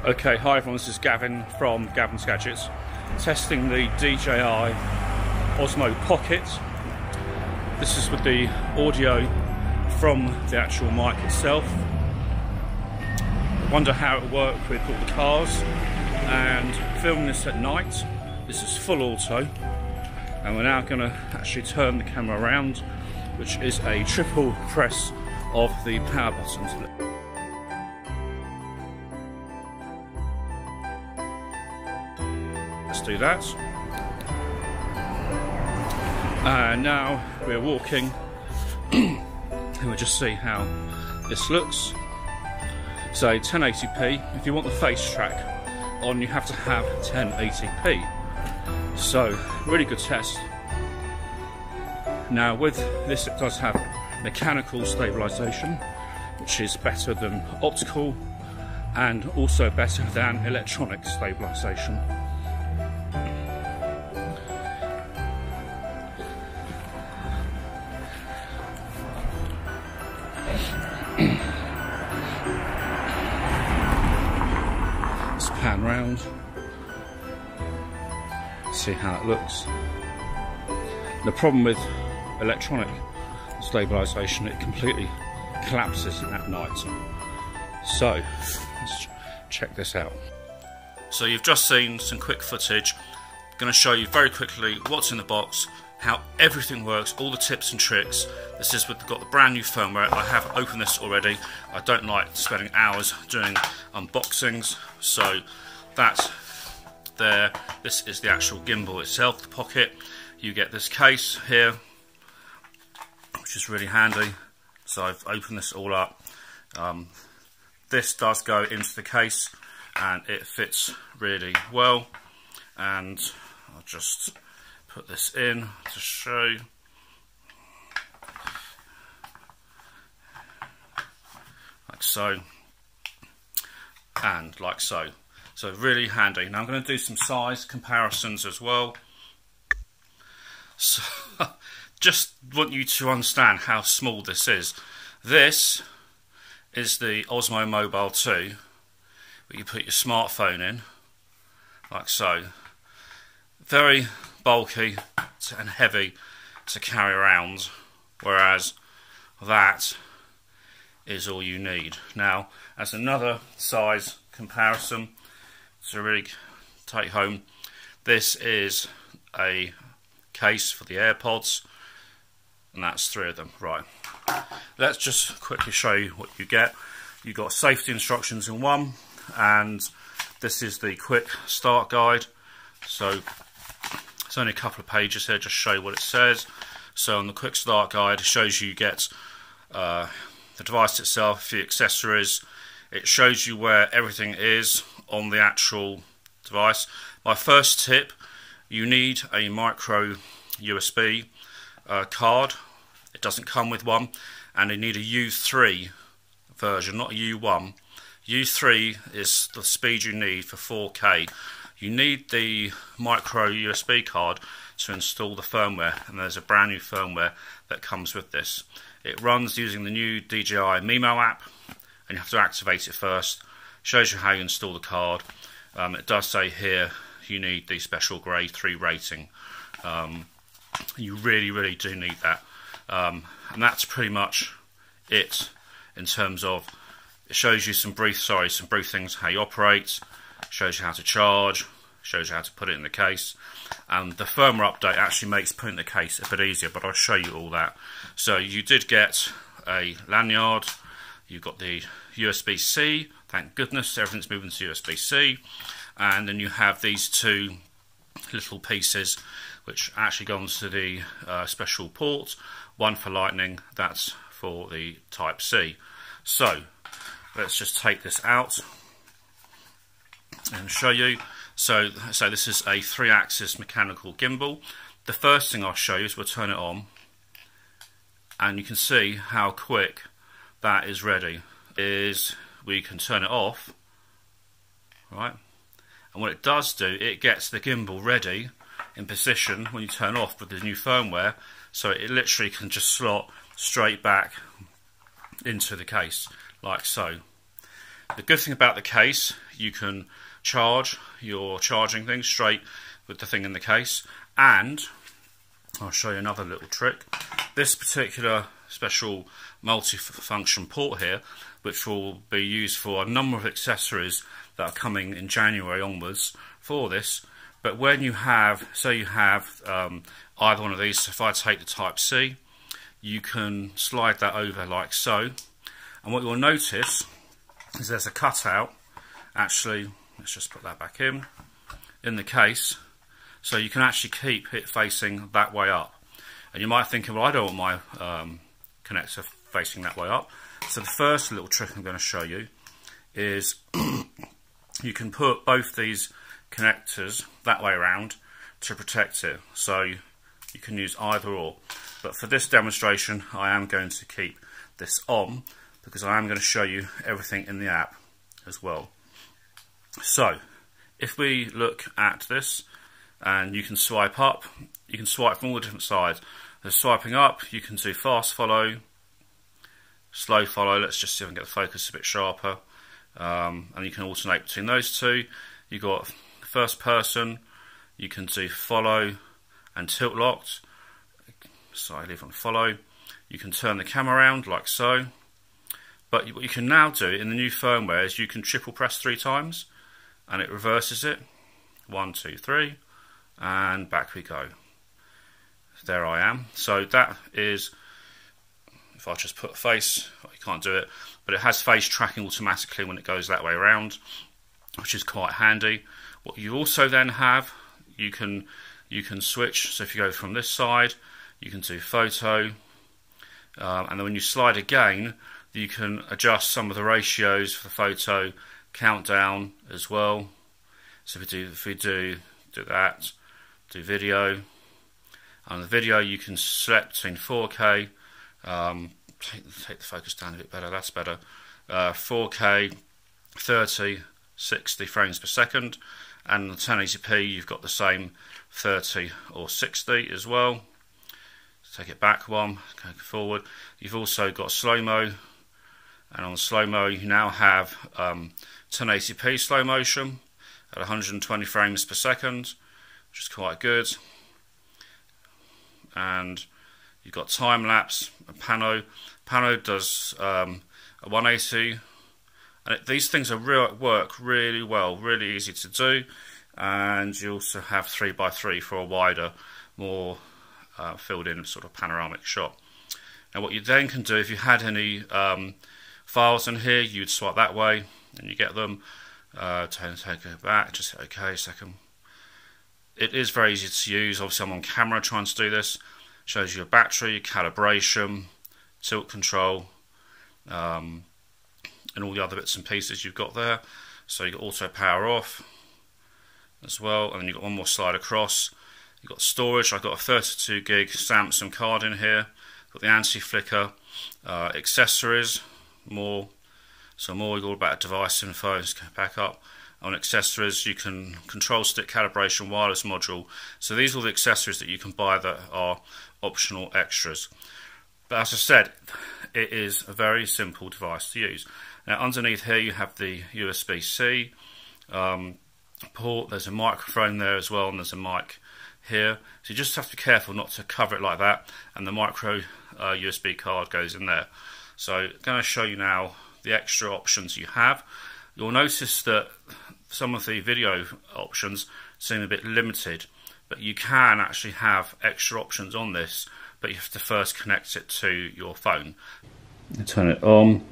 Okay, hi everyone, this is Gavin from Gavin's Gadgets, testing the DJI Osmo Pocket. This is with the audio from the actual mic itself. I wonder how it will work with all the cars, and filming this at night. This is full auto, and we're now going to actually turn the camera around, which is a triple press of the power buttons. Let's do that. And now we're walking and we'll just see how this looks. So 1080p. If you want the face track on, you have to have 1080p. So really good test. Now with this, it does have mechanical stabilization, which is better than optical and also better than electronic stabilization. Let's pan round, see how it looks. The problem with electronic stabilization, it completely collapses at night. So let's check this out. So you've just seen some quick footage. I'm going to show you very quickly what's in the box, how everything works, all the tips and tricks. This is got the brand new firmware. I have opened this already. I don't like spending hours doing unboxings, so that's there. This is the actual gimbal itself, the Pocket. You get this case here, which is really handy. So I've opened this all up. This does go into the case and it fits really well, and I'll just put this in to show you. Like so, and like so. So really handy. Now I'm going to do some size comparisons as well. So just want you to understand how small this is. This is the Osmo Mobile 2, where you put your smartphone in, like so. Very bulky and heavy to carry around, whereas that is all you need. Now, as another size comparison to really take home, this is a case for the AirPods, and that's 3 of them. Right, let's just quickly show you what you get. You've got safety instructions in one, and this is the quick start guide. So it's only a couple of pages here, just show you what it says. So on the quick start guide, it shows you get the device itself, the accessories. It shows you where everything is on the actual device. My first tip, you need a micro USB card. It doesn't come with one, and you need a U3 version, not a U1. U3 is the speed you need for 4K. You need the micro USB card to install the firmware, and there's a brand new firmware that comes with this. It runs using the new DJI Mimo app, and you have to activate it first. Shows you how you install the card. It does say here you need the special grade 3 rating. You really do need that, and that's pretty much it in terms of, it shows you some brief things, how you operate, shows you how to charge, shows you how to put it in the case, and the firmware update actually makes putting the case a bit easier, but I'll show you all that. So you did get a lanyard, you've got the USB-C, thank goodness everything's moving to USB-C, and then you have these 2 little pieces which actually go onto the special port, one for lightning, that's for the type C. So let's just take this out and show you. So this is a 3-axis mechanical gimbal. The first thing I'll show you is we'll turn it on, and you can see how quick that is ready. We can turn it off, right? And what it does do, it gets the gimbal ready in position when you turn off with the new firmware, so it literally can just slot straight back into the case, like so. The good thing about the case, you can charge your charging thing straight with the thing in the case, and I'll show you another little trick. This particular special multi-function port here, which will be used for a number of accessories that are coming in January onwards for this, but when you have, say you have either one of these, so if I take the Type C, you can slide that over like so, and what you'll notice is there's a cutout, actually, let's just put that back in the case, so you can actually keep it facing that way up. And you might think, well, I don't want my connector facing that way up. So the first little trick I'm going to show you is you can put both these connectors that way around to protect it. So you can use either or. But for this demonstration, I am going to keep this on because I am going to show you everything in the app as well. So if we look at this, and you can swipe up, you can swipe from all the different sides. There's swiping up, you can do fast follow, slow follow, let's just see if I can get the focus a bit sharper, and you can alternate between those two. You've got first person, you can do follow and tilt locked, so I leave on follow. You can turn the camera around like so, but what you can now do in the new firmware is you can triple press 3 times and it reverses it. 1, 2, 3. And back we go. There I am. So that is, if I just put face, well, you can't do it, but it has face tracking automatically when it goes that way around, which is quite handy. What you also then have, you can switch. So if you go from this side, you can do photo, and then when you slide again, you can adjust some of the ratios for the photo, countdown as well. So if we do that. Do video, and the video you can select between 4K, take the focus down a bit better, that's better, 4K, 30, 60 frames per second, and the 1080p you've got the same 30 or 60 as well. Take it back one, go forward. You've also got slow-mo, and on slow-mo you now have 1080p slow motion at 120 frames per second, which is quite good. And you've got time lapse, a pano. Pano does a 180, and these things work really well, really easy to do. And you also have 3x3 for a wider, more filled in sort of panoramic shot. Now what you then can do, if you had any files in here, you'd swipe that way and you get them. Take it back, just hit OK a second. It is very easy to use. Obviously I'm on camera trying to do this. Shows you your battery, calibration, tilt control, and all the other bits and pieces you've got there. So you've got auto power off as well, and then you've got one more slide across. You've got storage. I've got a 32 gig Samsung card in here. Got the anti-flicker, accessories, more. So more, you've got all about device info. Let's go back up. On accessories, you can control stick calibration, wireless module. So these are all the accessories that you can buy that are optional extras. But as I said, it is a very simple device to use. Now underneath here you have the USB-C port. There's a microphone there as well, and there's a mic here. So you just have to be careful not to cover it like that, and the micro USB card goes in there. So I'm going to show you now the extra options you have. You'll notice that some of the video options seem a bit limited, but you can actually have extra options on this, but you have to first connect it to your phone. Turn it on,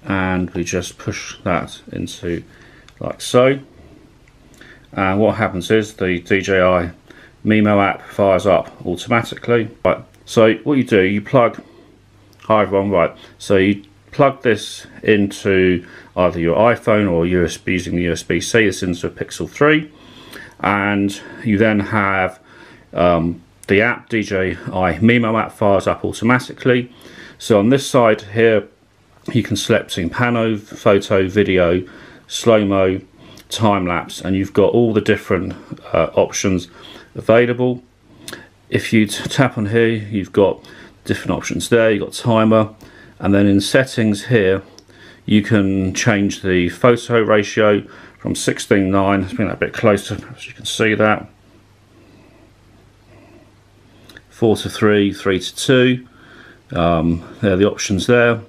and we just push that into like so, and what happens is the DJI Mimo app fires up automatically. Right, so what you do, you plug, hi everyone, right, so you plug this into either your iPhone or USB using the USB-C. This into a Pixel 3, and you then have the app, DJI Mimo app, fires up automatically. So on this side here you can select between pano, photo, video, slow-mo, time-lapse, and you've got all the different options available. If you tap on here, you've got different options there. You've got timer, and then in settings here You can change the photo ratio from 16:9. Let's bring that a bit closer so you can see that. 4:3, 3:2. There are the options there.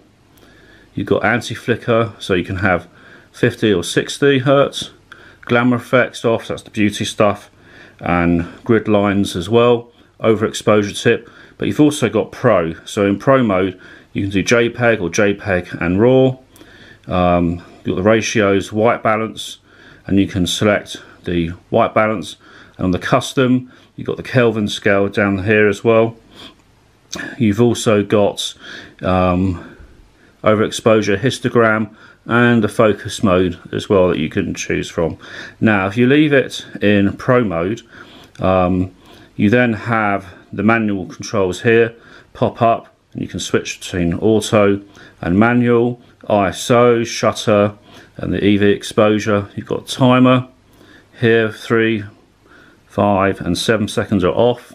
You've got anti-flicker, so you can have 50 or 60 Hertz. Glamour effects off, that's the beauty stuff, and grid lines as well. Overexposure tip, but you've also got Pro. So in Pro mode, you can do JPEG or JPEG and RAW. You've got the ratios, white balance, and you can select the white balance. And on the custom, you've got the Kelvin scale down here as well. You've also got overexposure histogram and a focus mode as well that you can choose from. Now if you leave it in Pro mode, you then have the manual controls here pop up, and you can switch between auto and manual, ISO, shutter, and the EV exposure. You've got timer here, 3, 5 and 7 seconds are off,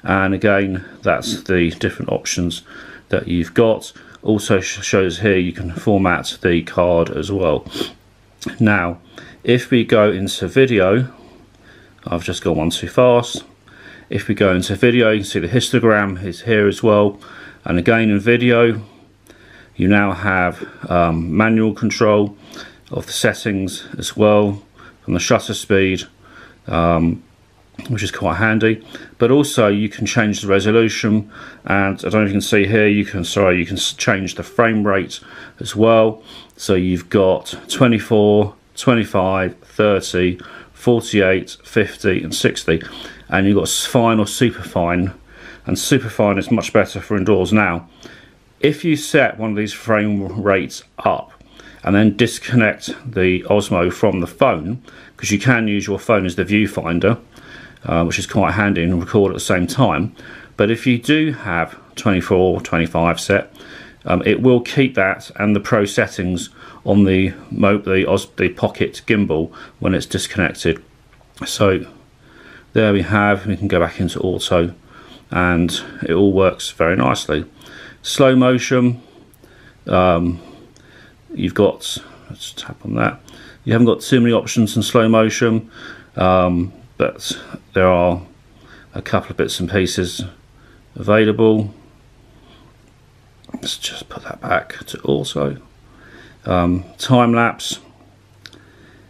and again that's the different options that you've got. Also shows here you can format the card as well. Now if we go into video, I've just gone one too fast. If we go into video, you can see the histogram is here as well, and again in video you now have manual control of the settings as well, from the shutter speed, which is quite handy. But also you can change the resolution, and I don't know if you can see here, you can change the frame rate as well. So you've got 24, 25, 30, 48, 50 and 60, and you've got fine or superfine, and superfine is much better for indoors. Now if you set one of these frame rates up and then disconnect the Osmo from the phone, because you can use your phone as the viewfinder, which is quite handy, and record at the same time. But if you do have 24 or 25 set, it will keep that and the Pro settings on the Pocket gimbal when it's disconnected. So there we can go back into auto, and it all works very nicely. Slow motion, you've got, let's tap on that, you haven't got too many options in slow motion, but there are a couple of bits and pieces available. Let's just put that back to auto. Time lapse.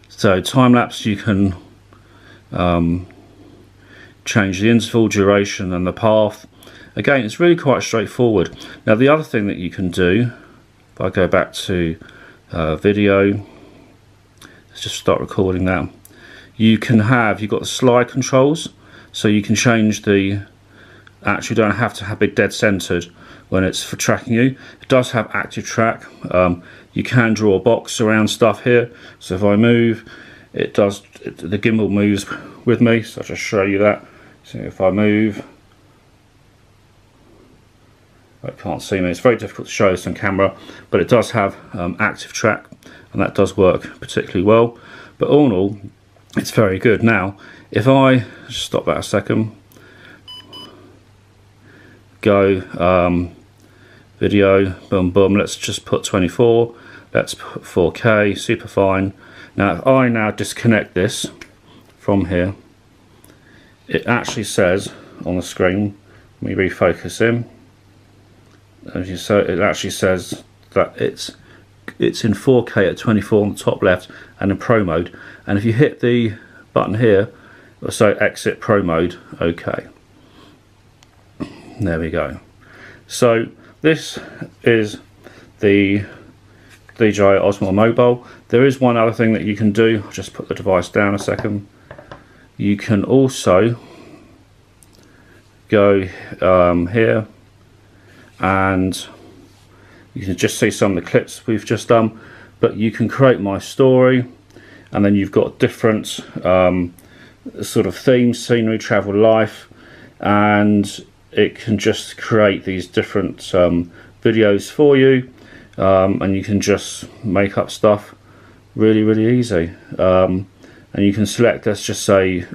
So time lapse, you can change the interval, duration and the path. Again, it's really quite straightforward. Now the other thing that you can do, if I go back to video, let's just start recording now. You've got the slide controls, so you can change the, actually don't have to have it dead centered when it's for tracking you. It does have active track. You can draw a box around stuff here, so if I move, the gimbal moves with me. So I'll just show you that. So if I move, I can't see me, it's very difficult to show this on camera, but it does have active track, and that does work particularly well. But all in all, it's very good. Now if I just stop that a second, go video, boom boom, let's just put 24, let's put 4K, super fine. Now if I now disconnect this from here, it actually says on the screen, let me refocus in, so it actually says that it's in 4K at 24 on the top left and in Pro mode, and if you hit the button here, it'll say exit Pro mode, OK. There we go. So this is the DJI Osmo Mobile. There is one other thing that you can do. I'll just put the device down a second. You can also go here, and you can just see some of the clips we've just done, but you can create my story, and then you've got different sort of themes, scenery, travel, life, and it can just create these different videos for you, and you can just make up stuff really easy. And you can select, let's just say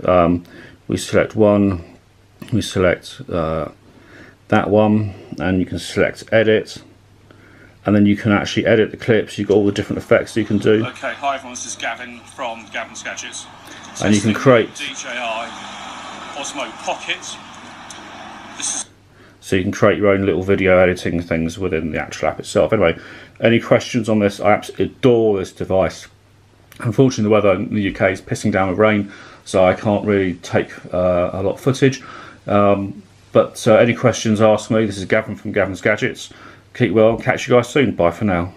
we select one, we select that one, and you can select edit, and then you can actually edit the clips. You've got all the different effects you can do. Okay, hi everyone, this is Gavin from Gavin's Gadgets. And you can create DJI Osmo Pocket. So you can create your own little video editing things within the actual app itself. Anyway, any questions on this? I absolutely adore this device. Unfortunately, the weather in the UK is pissing down with rain, so I can't really take a lot of footage. But any questions, ask me. This is Gavin from Gavin's Gadgets. Keep well, catch you guys soon. Bye for now.